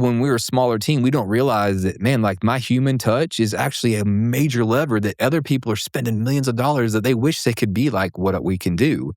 when we're a smaller team, we don't realize that, man, like my human touch is actually a major lever that other people are spending millions of dollars that they wish they could be like what we can do.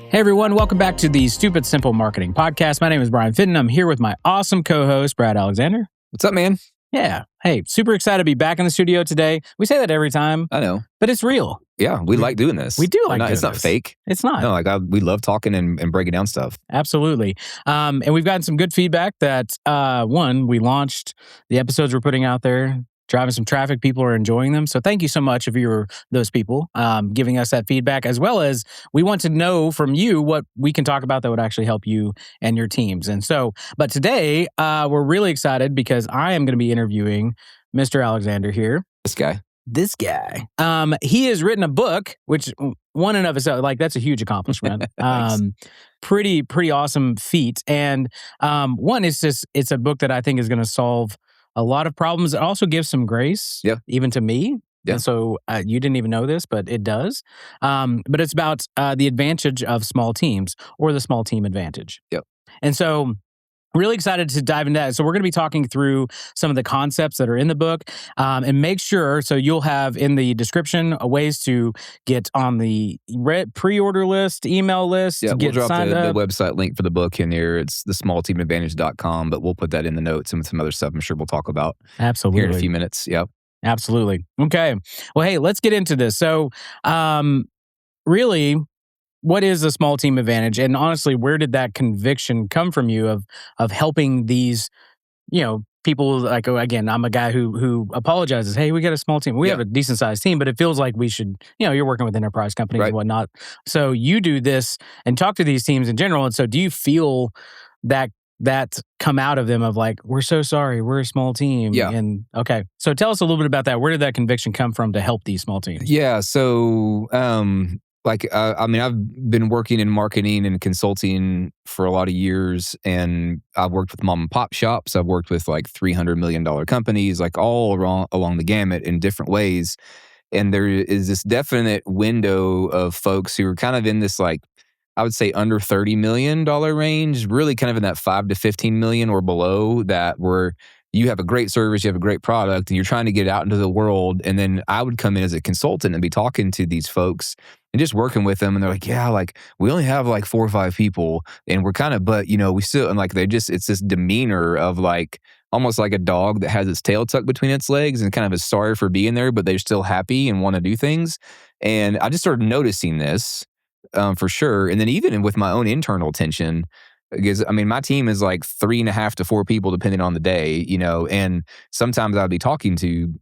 Hey everyone, welcome back to the Stupid Simple Marketing Podcast. My name is Bryan Fittin. I'm here with my awesome co-host, Brad Alexander. What's up, man? Yeah. Hey, super excited to be back in the studio today. We say that every time. I know. But it's real. Yeah, we like doing this. We do like doing this. It's not fake. It's not. No, we love talking and breaking down stuff. Absolutely. And we've gotten some good feedback that, one, we launched the episodes we're putting out there, driving some traffic. People are enjoying them. So thank you so much if you're those people giving us that feedback, as well as we want to know from you what we can talk about that would actually help you and your teams. And so, but today we're really excited because I am going to be interviewing Mr. Alexander here. This guy. He has written a book, which one in of itself, like that's a huge accomplishment. Pretty awesome feat. And one is just, it's a book that I think is going to solve a lot of problems. It also gives some grace, even to me. Yeah. And so you didn't even know this, but it does. But it's about the advantage of small teams, or the small team advantage. Yep. And so really excited to dive into that. So we're going to be talking through some of the concepts that are in the book, and make sure, so you'll have in the description ways to get on the pre-order list, email list, Yeah, to get we'll drop signed up. the website link for the book in here. It's thesmallteamadvantage.com, but we'll put that in the notes and some other stuff I'm sure we'll talk about Absolutely. here in a few minutes. Yep. Absolutely. Okay. Well, hey, let's get into this. So, really, what is a small team advantage? And honestly, where did that conviction come from you of helping these, people? Like, again, I'm a guy who apologizes. Hey, we got a small team. We have a decent sized team, but it feels like we should, you're working with enterprise companies and whatnot. So you do this and talk to these teams in general. And so do you feel that come out of them of like, we're so sorry, we're a small team? Yeah. And okay. So tell us a little bit about that. Where did that conviction come from to help these small teams? Yeah. So, I've been working in marketing and consulting for a lot of years, and I've worked with mom and pop shops. I've worked with like $300 million companies, like all along the gamut in different ways. And there is this definite window of folks who are kind of in this, like, I would say under $30 million range, really kind of in that 5 to 15 million or below, that where you have a great service, you have a great product, and you're trying to get it out into the world. And then I would come in as a consultant and be talking to these folks and just working with them. And they're like, yeah, like we only have like 4 or 5 people, and we're kind of, but we still, and like it's this demeanor of like, almost like a dog that has its tail tucked between its legs and kind of is sorry for being there, but they're still happy and want to do things. And I just started noticing this for sure. And then even with my own internal tension, because my team is like 3.5 to 4 people depending on the day, and sometimes I'd be talking to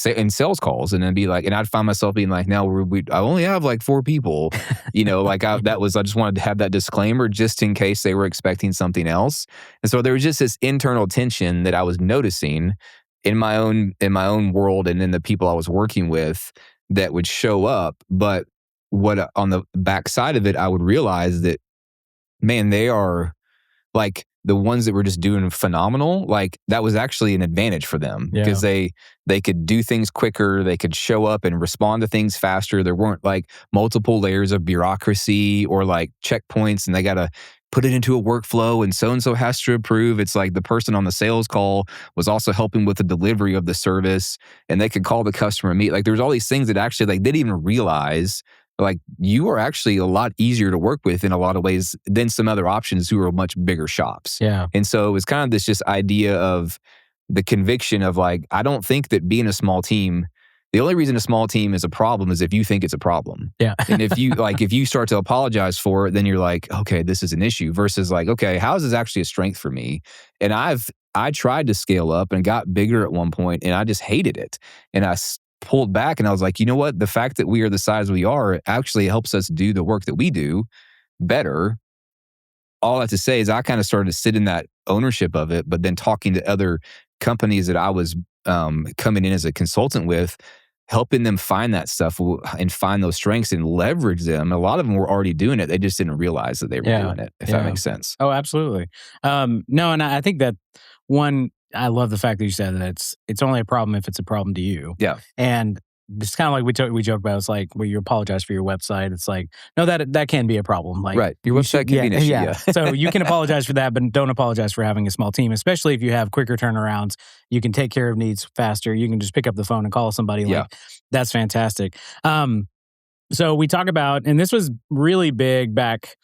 in sales calls and then be like, and I'd find myself being like, now I only have like 4 people, I just wanted to have that disclaimer just in case they were expecting something else. And so there was just this internal tension that I was noticing in my own world and in the people I was working with that would show up. But what on the backside of it, I would realize that, man, they are like the ones that were just doing phenomenal. Like that was actually an advantage for them because they could do things quicker. They could show up and respond to things faster. There weren't like multiple layers of bureaucracy or like checkpoints, and they got to put it into a workflow and so has to approve. It's like the person on the sales call was also helping with the delivery of the service, and they could call the customer and meet. Like there's all these things that actually like they didn't even realize. Like you are actually a lot easier to work with in a lot of ways than some other options who are much bigger shops. Yeah. And so it was kind of this just idea of the conviction of like, I don't think that being a small team, the only reason a small team is a problem is if you think it's a problem. Yeah. And if you start to apologize for it, then you're like, okay, this is an issue, versus like, okay, how is this actually a strength for me? And I tried to scale up and got bigger at one point, and I just hated it. And I pulled back and I was like, you know what? The fact that we are the size we are actually helps us do the work that we do better. All I have to say is I kind of started to sit in that ownership of it, but then talking to other companies that I was coming in as a consultant with, helping them find that stuff and find those strengths and leverage them. A lot of them were already doing it. They just didn't realize that they were doing it, if that makes sense. Oh, absolutely. No, and I think that I love the fact that you said that it's only a problem if it's a problem to you. Yeah. And it's kind of like we joke about. It's like where you apologize for your website. It's like, no, that can be a problem. Like, right. Your website can be an issue. Yeah. So you can apologize for that, but don't apologize for having a small team, especially if you have quicker turnarounds. You can take care of needs faster. You can just pick up the phone and call somebody. Like, that's fantastic. So we talk about, and this was really big back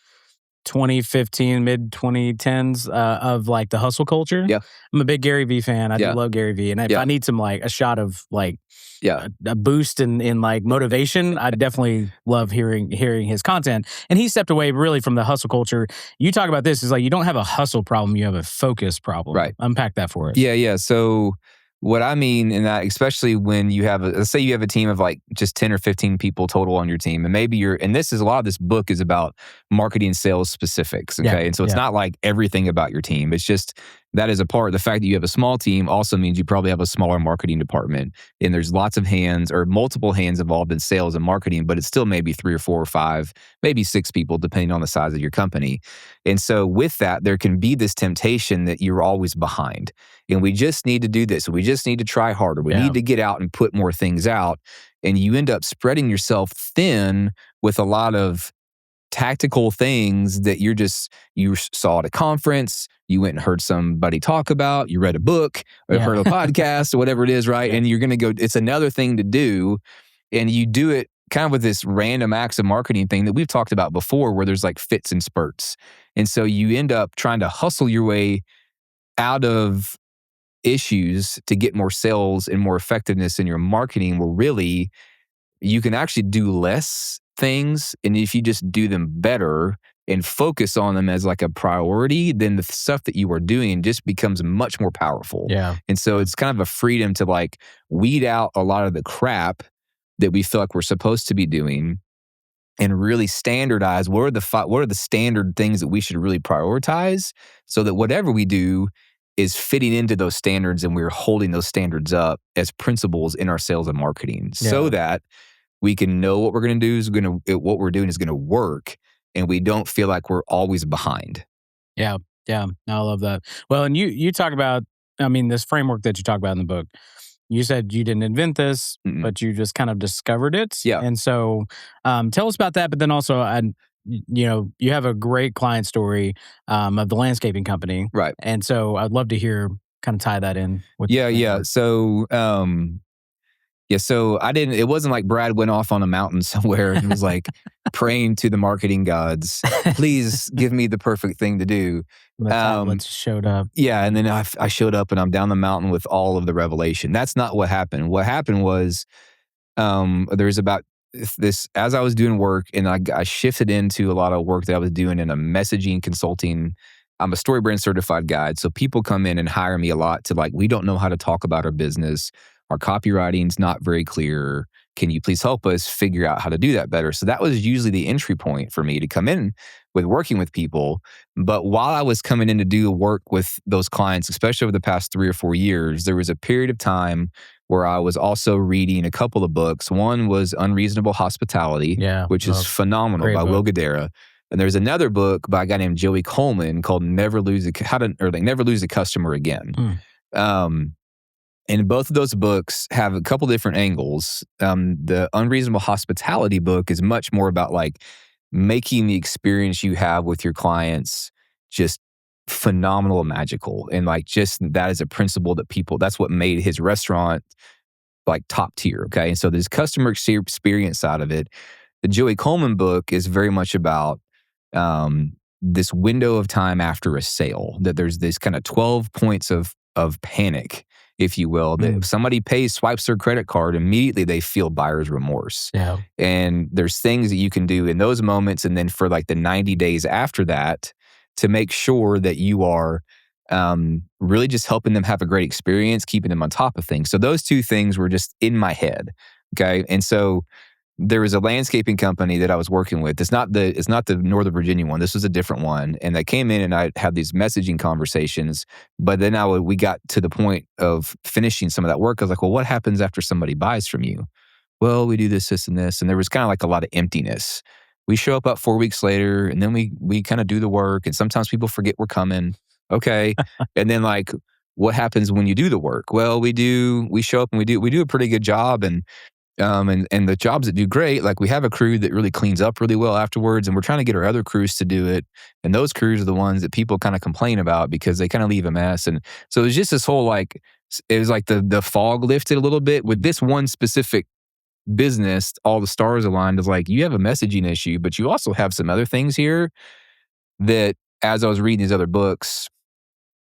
2015, mid 2010s, of like the hustle culture. Yeah. I'm a big Gary Vee fan. I do love Gary Vee. And if I need some like a shot of like a boost in like motivation, I definitely love hearing his content. And he stepped away really from the hustle culture. You talk about this, is like you don't have a hustle problem, you have a focus problem. Right. Unpack that for us. Yeah. So what I mean in that, especially when you have, let's say you have a team of like just 10 or 15 people total on your team, and maybe and this is a lot of this book is about marketing and sales specifics. Okay. Yeah, and so it's not like everything about your team. It's just that is a part. The fact that you have a small team also means you probably have a smaller marketing department, and there's lots of hands or multiple hands involved in sales and marketing, but it's still maybe 3 or 4 or 5, maybe 6 people, depending on the size of your company. And so with that, there can be this temptation that you're always behind. And we just need to do this. We just need to try harder. We need to get out and put more things out. And you end up spreading yourself thin with a lot of tactical things that you saw at a conference, you went and heard somebody talk about, you read a book or heard a podcast or whatever it is, right? And you're going to go, it's another thing to do. And you do it kind of with this random acts of marketing thing that we've talked about before, where there's like fits and spurts. And so you end up trying to hustle your way out of issues to get more sales and more effectiveness in your marketing, where really you can actually do less things. And if you just do them better and focus on them as like a priority, then the stuff that you are doing just becomes much more powerful. Yeah. And so it's kind of a freedom to like weed out a lot of the crap that we feel like we're supposed to be doing and really standardize what are the standard things that we should really prioritize, so that whatever we do is fitting into those standards and we're holding those standards up as principles in our sales and marketing, so that we can know what we're going to do what we're doing is going to work, and we don't feel like we're always behind. Yeah. No, I love that. Well, and you talk about, I mean, this framework that you talk about in the book, you said you didn't invent this, but you just kind of discovered it. Yeah. And so tell us about that. But then also, you have a great client story of the landscaping company. Right. And so I'd love to hear, kind of tie that in. With So, so it wasn't like Brad went off on a mountain somewhere and was like praying to the marketing gods, please give me the perfect thing to do. Let's showed up. Yeah. And then I showed up and I'm down the mountain with all of the revelation. That's not what happened. What happened was there's about this, as I was doing work and I shifted into a lot of work that I was doing in a messaging consulting. I'm a StoryBrand certified guide. So people come in and hire me a lot to like, we don't know how to talk about our business. Our copywriting's not very clear. Can you please help us figure out how to do that better? So that was usually the entry point for me to come in with working with people. But while I was coming in to do work with those clients, especially over the past 3 or 4 years, there was a period of time where I was also reading a couple of books. One was Unreasonable Hospitality, which is phenomenal by Will Guidara. And there's another book by a guy named Joey Coleman called Never Lose a Customer Again. And both of those books have a couple different angles. The Unreasonable Hospitality book is much more about like making the experience you have with your clients just phenomenal and magical. And like just that is a principle that that's what made his restaurant like top tier. Okay. And so there's customer experience side of it. The Joey Coleman book is very much about this window of time after a sale, that there's this kind of 12 points of panic, if you will, that if somebody swipes their credit card, immediately they feel buyer's remorse. Yeah. And there's things that you can do in those moments and then for like the 90 days after that to make sure that you are really just helping them have a great experience, keeping them on top of things. So those two things were just in my head. Okay. And so there was a landscaping company that I was working with. It's not the Northern Virginia one. This was a different one. And they came in and I had these messaging conversations. But then we got to the point of finishing some of that work. I was like, well, what happens after somebody buys from you? well, we do this, this, and this. And there was kind of like a lot of emptiness. We show up about 4 weeks later and then we kind of do the work. And sometimes people forget we're coming. Okay. And then like, what happens when you do the work? Well, we show up and we do a pretty good job. And the jobs that do great, like we have a crew that really cleans up really well afterwards, and we're trying to get our other crews to do it. And those crews are the ones that people kind of complain about because they kind of leave a mess. And so it was just this whole like, it was like the fog lifted a little bit with this one specific business. All the stars aligned. Is like, you have a messaging issue, but you also have some other things here that, as I was reading these other books,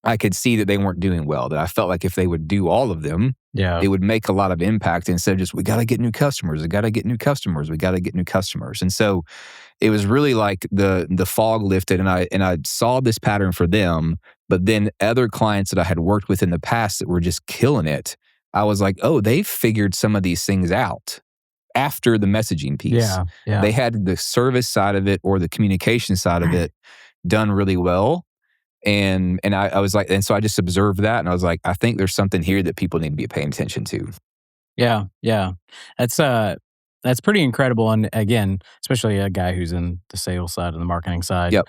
I could see that they weren't doing well, that I felt like if they would do all of them, Yeah. it would make a lot of impact instead of just, we got to get new customers. We got to get new customers. We got to get new customers. And so it was really like the fog lifted, and I saw this pattern for them, but then other clients that I had worked with in the past that were just killing it, I was like, oh, they figured some of these things out after the messaging piece. Yeah. Yeah. They had the service side of it or the communication side of it done really well. And I was like, and so I just observed that, and I was like, I think there's something here that people need to be paying attention to. Yeah, yeah. That's pretty incredible. And again, especially a guy who's in the sales side and the marketing side, Yep.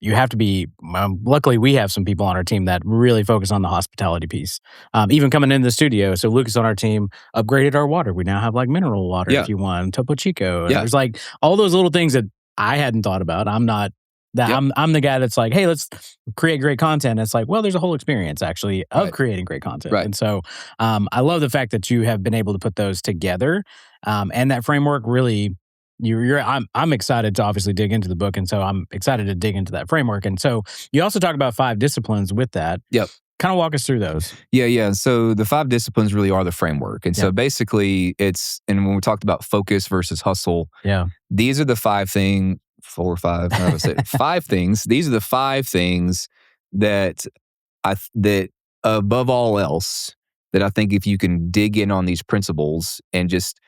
you have to be, luckily we have some people on our team that really focus on the hospitality piece. Even coming into the studio. So Lucas on our team upgraded our water. We now have like mineral water Yeah. if you want, Topo Chico. And Yeah. there's like all those little things that I hadn't thought about. I'm not that Yep. I'm the guy that's like, hey, let's create great content. It's like, well, there's a whole experience actually of Right. creating great content. Right. And so I love the fact that you have been able to put those together. And that framework really, I'm excited to obviously dig into the book. And so I'm excited to dig into that framework. And so you also talk about 5 disciplines with that. Yep. Kind of walk us through those. Yeah. So the 5 disciplines really are the framework. And so Yep. basically and when we talked about focus versus hustle, Yeah. these are the 5 things, 4 or 5, how do I say it? 5 things. These are the 5 things that that above all else, that I think if you can dig in on these principles and just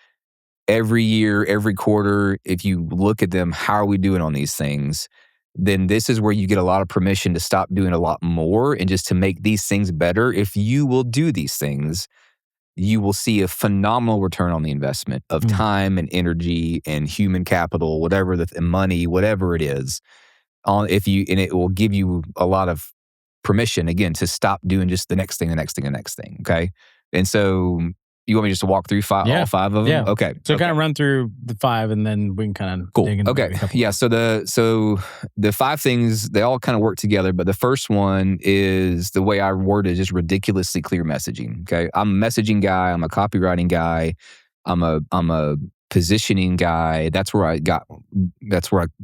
every year, every quarter, if you look at them, how are we doing on these things? Then this is where you get a lot of permission to stop doing a lot more and just to make these things better. If you will do these things, you will see a phenomenal return on the investment of time and energy and human capital, whatever and money, whatever it is. And it will give you a lot of permission again to stop doing just the next thing, the next thing, the next thing. Okay, and so you want me just to walk through all 5 of them? Yeah. Okay. So kind of run through the 5, and then we can kind of dig into Okay. maybe a couple Yeah. more. So the 5 things, they all kind of work together, but the first one is the way I word it, just ridiculously clear messaging. Okay. I'm a messaging guy. I'm a copywriting guy. I'm a positioning guy. That's where I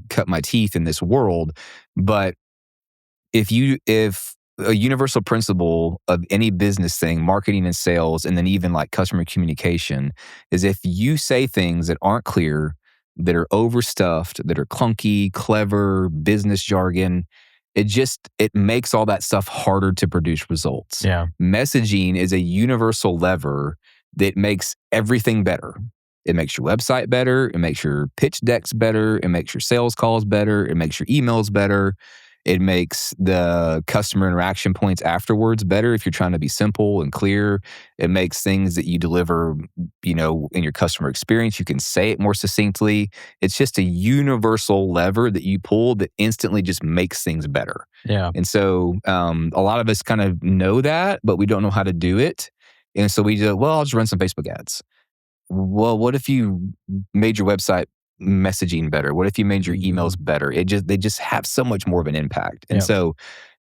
cut my teeth in this world. But if a universal principle of any business thing, marketing and sales, and then even like customer communication, is if you say things that aren't clear, that are overstuffed, that are clunky, clever, business jargon, it makes all that stuff harder to produce results. Yeah. Messaging is a universal lever that makes everything better. It makes your website better. It makes your pitch decks better. It makes your sales calls better. It makes your emails better. It makes the customer interaction points afterwards better if you're trying to be simple and clear. It makes things that you deliver, in your customer experience, you can say it more succinctly. It's just a universal lever that you pull that instantly just makes things better. Yeah. And so a lot of us kind of know that, but we don't know how to do it. And so we do, well, I'll just run some Facebook ads. Well, what if you made your website messaging better? What if you made your emails better? They just have so much more of an impact. And so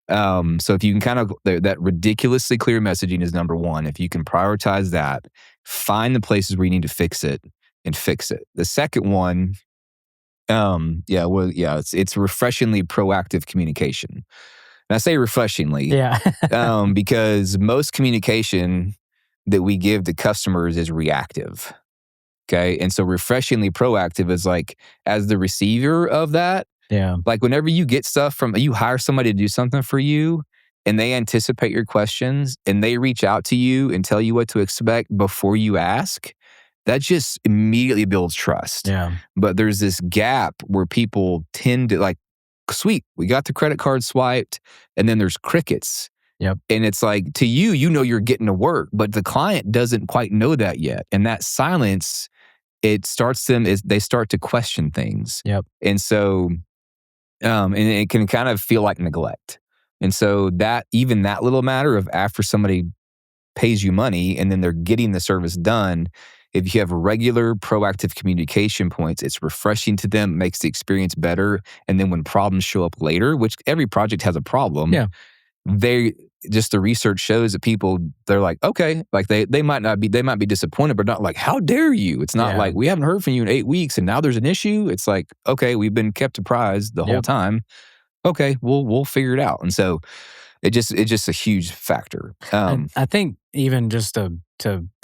if you can kind of, that ridiculously clear messaging is number 1. If you can prioritize that, find the places where you need to fix it and fix it. The second one, it's refreshingly proactive communication. And I say refreshingly, because most communication that we give to customers is reactive. Okay. And so refreshingly proactive is like, as the receiver of that, like whenever you get stuff you hire somebody to do something for you and they anticipate your questions and they reach out to you and tell you what to expect before you ask, that just immediately builds trust. Yeah. But there's this gap where people tend to like, sweet, we got the credit card swiped, and then there's crickets. Yep. And it's like, to you, you're getting to work, but the client doesn't quite know that yet. And that silence, it starts them, is they start to question things. Yep. And so, and it can kind of feel like neglect. And so that, even that little matter of after somebody pays you money and then they're getting the service done, if you have regular proactive communication points, it's refreshing to them, makes the experience better. And then when problems show up later, which every project has a problem, Yeah. they just, the research shows that people, they're like, okay, like they might be disappointed, but not like, how dare you? It's not like, we haven't heard from you in 8 weeks and now there's an issue. It's like, okay, we've been kept apprised the whole time. Okay, we'll figure it out. And so it's just a huge factor. I think even just to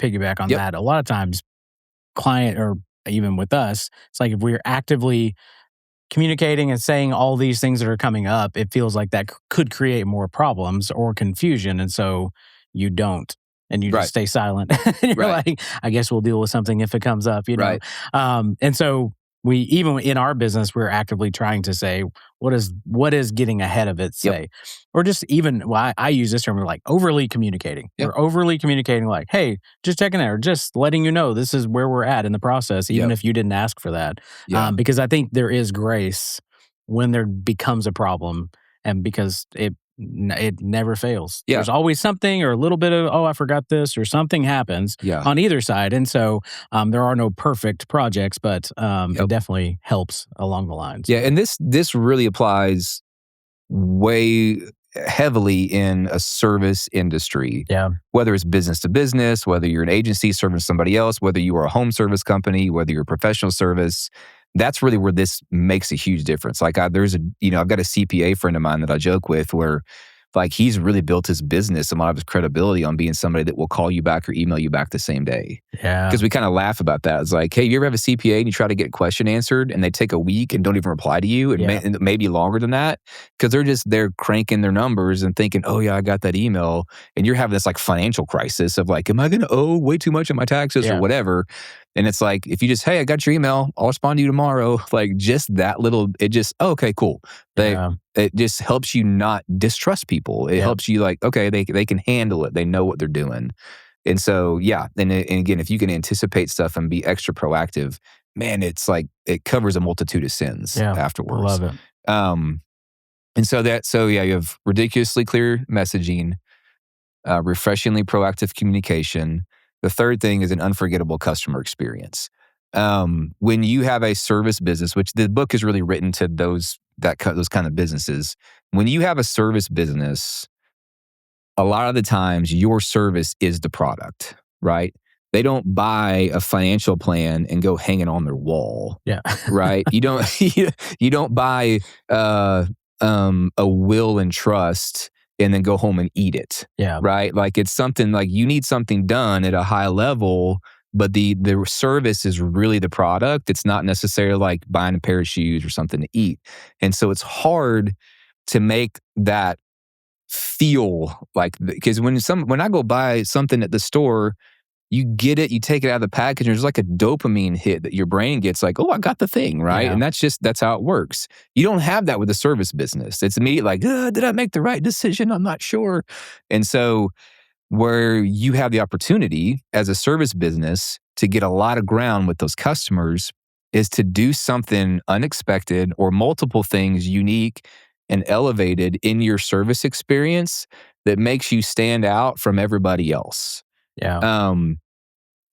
piggyback on that, a lot of times client, or even with us, it's like if we're actively communicating and saying all these things that are coming up, it feels like that could create more problems or confusion. And so you don't, and you just stay silent. And you're like, I guess we'll deal with something if it comes up, And so we, even in our business, we're actively trying to say, what is getting ahead of it say? Or just even, I use this term, we're like overly communicating. We're overly communicating like, hey, just checking there, just letting you know this is where we're at in the process, even if you didn't ask for that. Because I think there is grace when there becomes a problem, and because it never fails. There's always something, or a little bit of, I forgot this, or something happens on either side. And so there are no perfect projects, but it definitely helps along the lines. Yeah, and this really applies way heavily in a service industry. Yeah. Whether it's business to business, whether you're an agency serving somebody else, whether you are a home service company, whether you're a professional service, that's really where this makes a huge difference. Like I've got a CPA friend of mine that I joke with, where like he's really built his business and a lot of his credibility on being somebody that will call you back or email you back the same day. Yeah. Because we kind of laugh about that. It's like, hey, you ever have a CPA and you try to get a question answered and they take a week and don't even reply to you, and maybe longer than that, because they're cranking their numbers and thinking, oh yeah, I got that email. And you're having this like financial crisis of like, am I going to owe way too much in my taxes or whatever? And it's like, if you just, hey, I got your email, I'll respond to you tomorrow. Like just that little, it just, okay, cool. It just helps you not distrust people. It helps you like, okay, they can handle it. They know what they're doing. And so, and again, if you can anticipate stuff and be extra proactive, man, it's like, it covers a multitude of sins afterwards. I love it. You have ridiculously clear messaging, refreshingly proactive communication. The third thing is an unforgettable customer experience. When you have a service business, which the book is really written to those kind of businesses, when you have a service business, a lot of the times your service is the product, right? They don't buy a financial plan and go hang it on their wall. Yeah. Right? You don't buy a will and trust and then go home and eat it. Yeah. Right? Like it's something like you need something done at a high level, but the service is really the product. It's not necessarily like buying a pair of shoes or something to eat. And so it's hard to make that feel like, because when I go buy something at the store, you get it, you take it out of the package, and there's like a dopamine hit that your brain gets like, oh, I got the thing, right? Yeah. And that's how it works. You don't have that with a service business. It's immediate like, did I make the right decision? I'm not sure. And so where you have the opportunity as a service business to get a lot of ground with those customers is to do something unexpected or multiple things unique and elevated in your service experience that makes you stand out from everybody else. Yeah.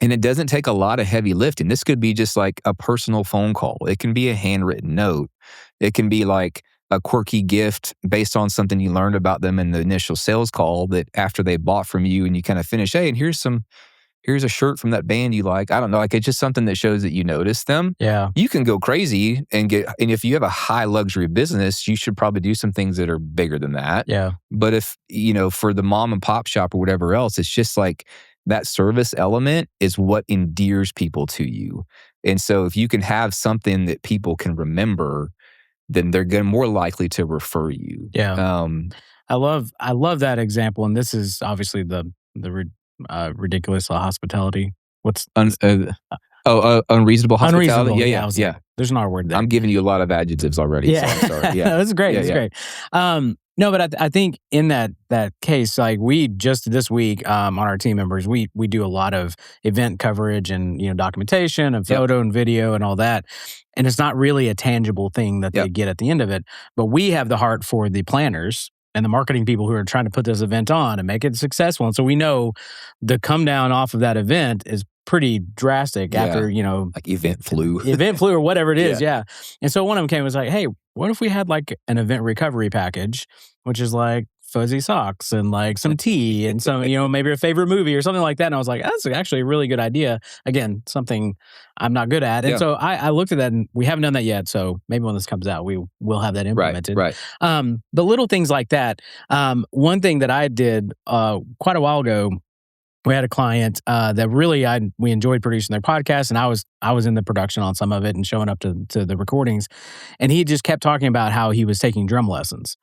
And it doesn't take a lot of heavy lifting. This could be just like a personal phone call. It can be a handwritten note. It can be like a quirky gift based on something you learned about them in the initial sales call that after they bought from you and you kind of finish, hey, and here's a shirt from that band you like. I don't know. Like it's just something that shows that you noticed them. Yeah. You can go crazy and if you have a high luxury business, you should probably do some things that are bigger than that. Yeah. But if, for the mom and pop shop or whatever else, it's just like that service element is what endears people to you. And so if you can have something that people can remember, then they're more likely to refer you. Yeah. I love that example. And this is obviously the ridiculous hospitality. What's unreasonable hospitality? Yeah. There's an R word there. I'm giving you a lot of adjectives already. Yeah. So I'm sorry. Yeah. That's great. That's great. No, but I think in that case, like we just this week on our team members, we do a lot of event coverage and documentation and Yep. photo and video and all that, and it's not really a tangible thing that they Yep. get at the end of it. But we have the heart for the planners and the marketing people who are trying to put this event on and make it successful, and so we know the come down off of that event is pretty drastic after like event flu or whatever it is. Yeah. And so one of them came and was like, hey, what if we had like an event recovery package, which is like fuzzy socks and like some tea and some, maybe a favorite movie or something like that. And I was like, that's actually a really good idea. Again, something I'm not good at. And Yeah. so I looked at that, and we haven't done that yet. So maybe when this comes out, we will have that implemented. Right. The little things like that. One thing that I did quite a while ago, we had a client that really we enjoyed producing their podcast, and I was in the production on some of it and showing up to the recordings, and he just kept talking about how he was taking drum lessons,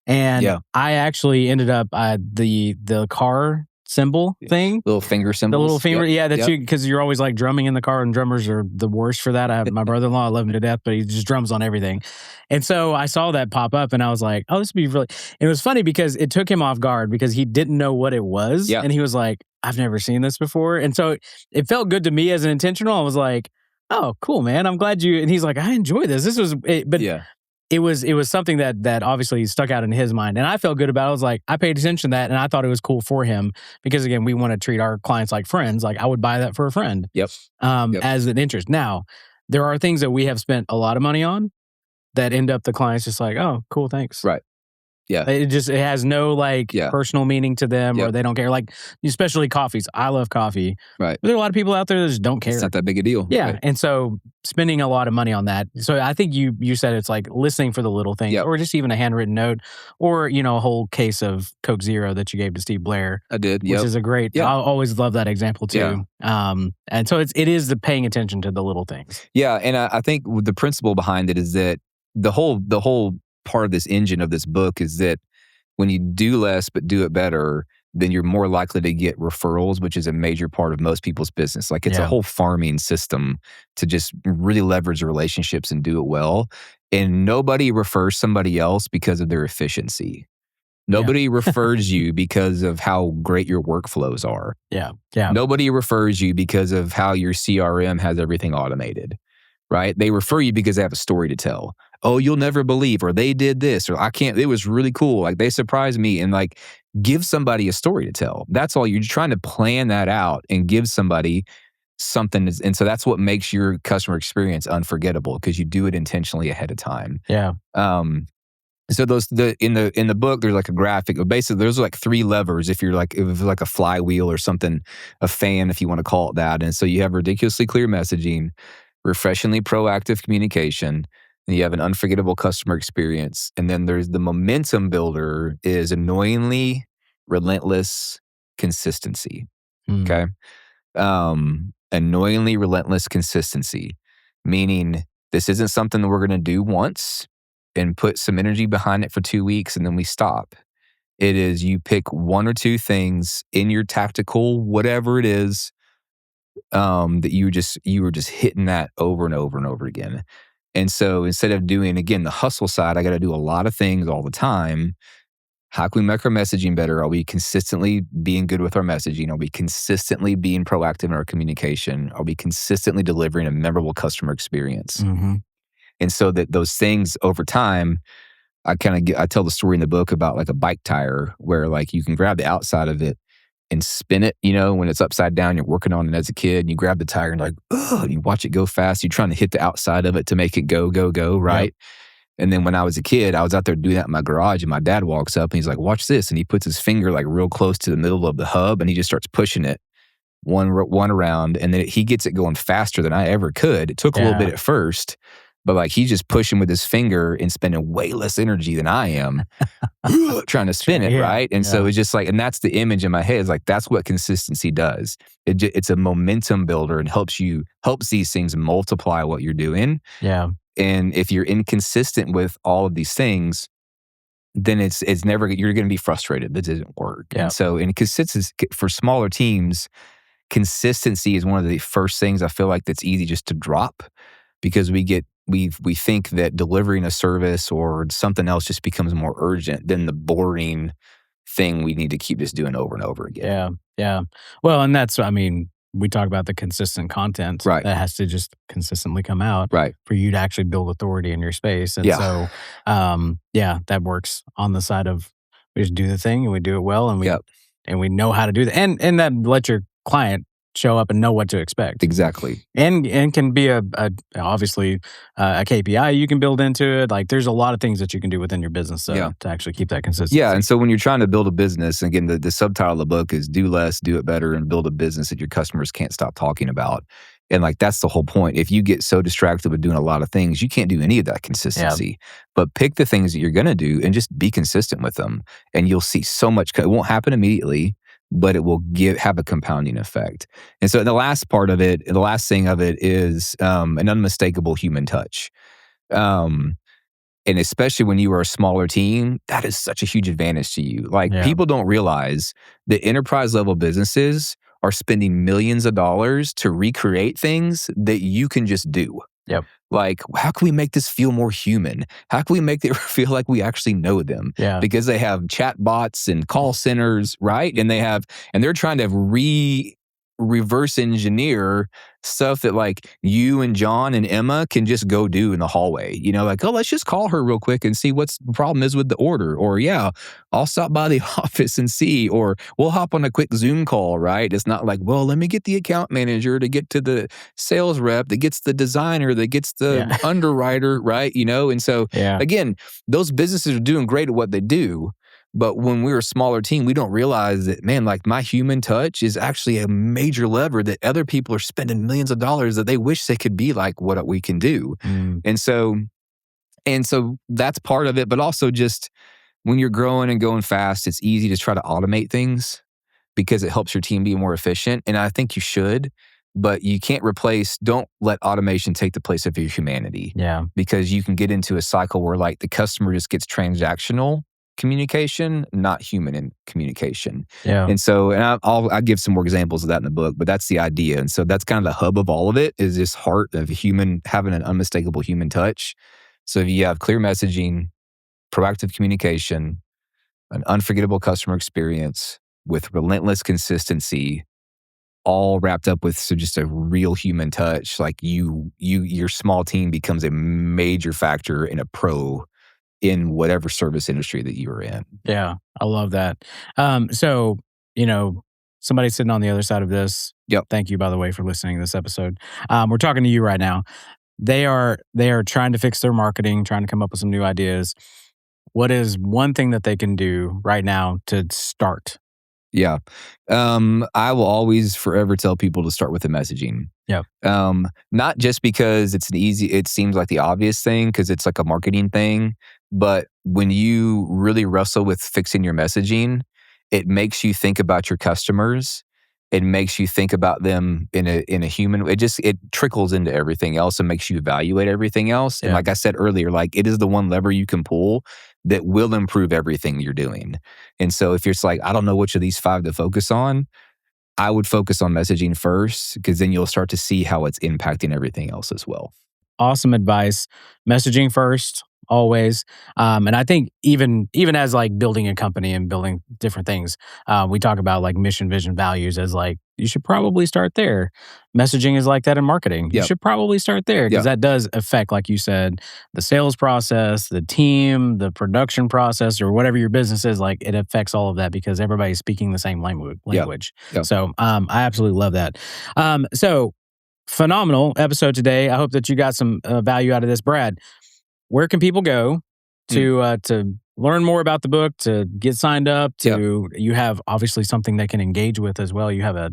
and I actually ended up the car cymbal thing, little finger symbols, the little finger, because you're always like drumming in the car, and drummers are the worst for that. I have my brother-in-law, I love him to death, but he just drums on everything. And so I saw that pop up, and I was like, oh, this would be really. And it was funny because it took him off guard because he didn't know what it was, and he was like, I've never seen this before. And so it felt good to me as an intentional. I was like, oh, cool, man. I'm glad you. And he's like, I enjoy this. This was, it was something that obviously stuck out in his mind. And I felt good about it. I was like, I paid attention to that, and I thought it was cool for him because, again, we want to treat our clients like friends. Like I would buy that for a friend as an interest. Now, there are things that we have spent a lot of money on that end up the clients just like, oh, cool, thanks. Right. Yeah. It has no personal meaning to them, or they don't care. Like, especially coffees. I love coffee. Right. But there are a lot of people out there that just don't care. It's not that big a deal. Yeah. Right. And so spending a lot of money on that. So I think you said it's like listening for the little things, or just even a handwritten note, or, a whole case of Coke Zero that you gave to Steve Blair. I did. Which is a great, I always love that example too. Yeah. And so it is the paying attention to the little things. Yeah. And I think the principle behind it is that the whole part of this engine of this book is that when you do less but do it better, then you're more likely to get referrals, which is a major part of most people's business. Like it's a whole farming system to just really leverage the relationships and do it well. And nobody refers somebody else because of their efficiency. Nobody refers you because of how great your workflows are. Yeah. Nobody refers you because of how your CRM has everything automated. Right? They refer you because they have a story to tell. Oh, you'll never believe, or they did this, or it was really cool. Like they surprised me, and like give somebody a story to tell. That's all. You're trying to plan that out and give somebody something. And so that's what makes your customer experience unforgettable, because you do it intentionally ahead of time. Yeah. So in the book, there's like a graphic. Basically, there's like 3 levers if it's like a flywheel or something, a fan, if you want to call it that. And so you have ridiculously clear messaging, refreshingly proactive communication, and you have an unforgettable customer experience. And then there's the momentum builder is annoyingly relentless consistency. Okay. Annoyingly relentless consistency, meaning this isn't something that we're going to do once and put some energy behind it for 2 weeks and then we stop. It is you pick 1 or 2 things in your tactical, whatever it is, that you were just hitting that over and over and over again. And so instead of doing, again, the hustle side, I got to do a lot of things all the time. How can we make our messaging better? Are we consistently being good with our messaging? Are we consistently being proactive in our communication? Are we consistently delivering a memorable customer experience? Mm-hmm. And so that those things over time, I tell the story in the book about like a bike tire where like you can grab the outside of it and spin it, when it's upside down, you're working on it as a kid, and you grab the tire and like, oh, you watch it go fast. You're trying to hit the outside of it to make it go, right? Yep. And then when I was a kid, I was out there doing that in my garage, and my dad walks up and he's like, watch this. And he puts his finger like real close to the middle of the hub, and he just starts pushing it one around. And then he gets it going faster than I ever could. It took a little bit at first, but like he's just pushing with his finger and spending way less energy than I am trying to spin it, right? And so it's just like, and that's the image in my head. It's like, that's what consistency does. It's a momentum builder and helps these things multiply what you're doing. Yeah. And if you're inconsistent with all of these things, then it's never, you're going to be frustrated. That doesn't work. Yeah. And so in consistency for smaller teams, consistency is one of the first things I feel like that's easy just to drop, because we get we think that delivering a service or something else just becomes more urgent than the boring thing we need to keep just doing over and over again. Yeah, yeah. Well, and that's, I mean, we talk about the consistent content Right. that has to just consistently come out Right. for you to actually build authority in your space. And Yeah. so, yeah, that works on the side of we just do the thing and we do it well, and Yep. we know how to do that, and that let your client show up and know what to expect. Exactly. And can be a obviously a KPI you can build into it. Like there's a lot of things that you can do within your business to actually keep that consistency. Yeah, and so when you're trying to build a business, again, the subtitle of the book is "Do Less, Do It Better, and Build a Business that your customers can't stop talking about." And like that's the whole point. If you get so distracted with doing a lot of things, you can't do any of that consistency. But pick the things that you're going to do and just be consistent with them, and you'll see so much. It won't happen immediately, but it will have a compounding effect. And so the last part of it, the last thing of it is an unmistakable human touch. And especially when you are a smaller team, that is such a huge advantage to you. Like people don't realize that enterprise level businesses are spending millions of dollars to recreate things that you can just do. Yep. Like, how can we make this feel more human? How can we make it feel like we actually know them? Yeah. Because they have chat bots and call centers, right? And they're trying to reverse engineer stuff that like you and John and Emma can just go do in the hallway. Like, oh, let's just call her real quick and see what's the problem is with the order. Or yeah, I'll stop by the office and see, or we'll hop on a quick Zoom call, right? It's not like, well, let me get the account manager to get to the sales rep that gets the designer that gets the underwriter, right? And so again, those businesses are doing great at what they do. But when we're a smaller team, we don't realize that, man, like my human touch is actually a major lever that other people are spending millions of dollars that they wish they could be like what we can do. And so that's part of it. But also just when you're growing and going fast, it's easy to try to automate things because it helps your team be more efficient. And I think you should, but you can't don't let automation take the place of your humanity. Yeah. Because you can get into a cycle where like the customer just gets transactional communication, not human in communication. Yeah. And so, I'll give some more examples of that in the book, but that's the idea. And so that's kind of the hub of all of it is this heart of having an unmistakable human touch. So if you have clear messaging, proactive communication, an unforgettable customer experience with relentless consistency, all wrapped up with just a real human touch, like your small team becomes a major factor in a pro in whatever service industry that you are in. Yeah, I love that. So, somebody sitting on the other side of this. Yep. Thank you, by the way, for listening to this episode. We're talking to you right now. They are trying to fix their marketing, trying to come up with some new ideas. What is one thing that they can do right now to start? Yeah. I will always forever tell people to start with the messaging. Yeah. Not just because it seems like the obvious thing because it's like a marketing thing, but when you really wrestle with fixing your messaging, it makes you think about your customers. It makes you think about them in a human. It trickles into everything else and makes you evaluate everything else. And like I said earlier, like it is the one lever you can pull that will improve everything you're doing. And so if you're just like, I don't know which of these 5 to focus on, I would focus on messaging first because then you'll start to see how it's impacting everything else as well. Awesome advice. Messaging first, always. And I think even as like building a company and building different things, we talk about like mission, vision, values as like, you should probably start there. Messaging is like that in marketing. You should probably start there because that does affect, like you said, the sales process, the team, the production process, or whatever your business is. Like it affects all of that because everybody's speaking the same language. So I absolutely love that. So phenomenal episode today. I hope that you got some value out of this. Brad, where can people go to learn more about the book, to get signed up, you have obviously something they can engage with as well. You have a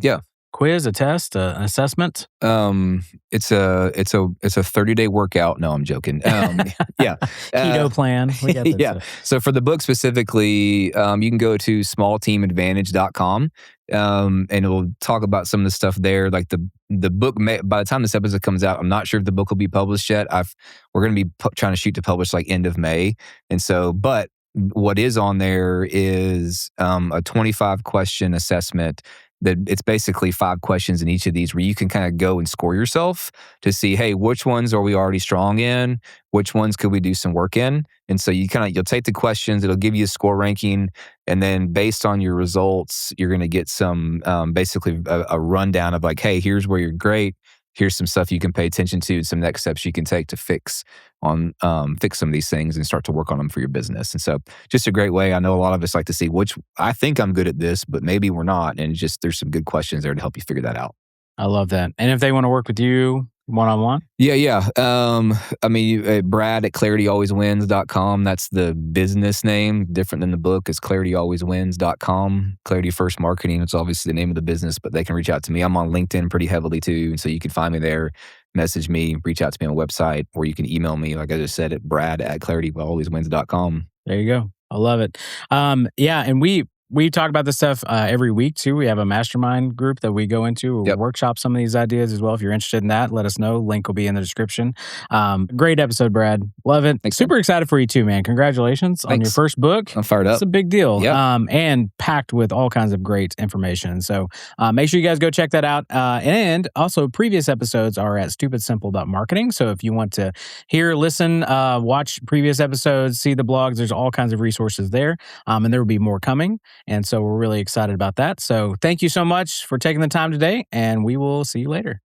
quiz, a test, an assessment? It's a 30-day workout. No, I'm joking. Keto plan. We got that So for the book specifically, you can go to smallteamadvantage.com. And it'll talk about some of the stuff there. Like the book, by the time this episode comes out, I'm not sure if the book will be published yet. We're going to be trying to shoot to publish like end of May. And so, but what is on there is a 25 question assessment that it's basically 5 questions in each of these where you can kind of go and score yourself to see, hey, which ones are we already strong in? Which ones could we do some work in? And so you'll take the questions, it'll give you a score ranking, and then based on your results, you're going to get some basically a rundown of like, hey, here's where you're great. Here's some stuff you can pay attention to, some next steps you can take to fix some of these things and start to work on them for your business. And so just a great way. I know a lot of us like to see which I think I'm good at this, but maybe we're not. And just there's some good questions there to help you figure that out. I love that. And if they want to work with you one-on-one? Yeah. I mean, Brad at clarityalwayswins.com. That's the business name, different than the book. It's clarityalwayswins.com. Clarity First Marketing. It's obviously the name of the business, but they can reach out to me. I'm on LinkedIn pretty heavily too. And so you can find me there, message me, reach out to me on the website, or you can email me, like I just said, at Brad at clarityalwayswins.com. There you go. I love it. Yeah. And we talk about this stuff every week too. We have a mastermind group that we go into. We'll workshop some of these ideas as well. If you're interested in that, let us know. Link will be in the description. Great episode, Brad. Love it. Thanks, Super excited for you too, man. Congratulations on your first book. I'm fired up. It's a big deal. Yep. And packed with all kinds of great information. So make sure you guys go check that out. And also previous episodes are at stupidsimple.marketing. So if you want to hear, listen, watch previous episodes, see the blogs, there's all kinds of resources there. And there will be more coming. And so we're really excited about that. So thank you so much for taking the time today, and we will see you later.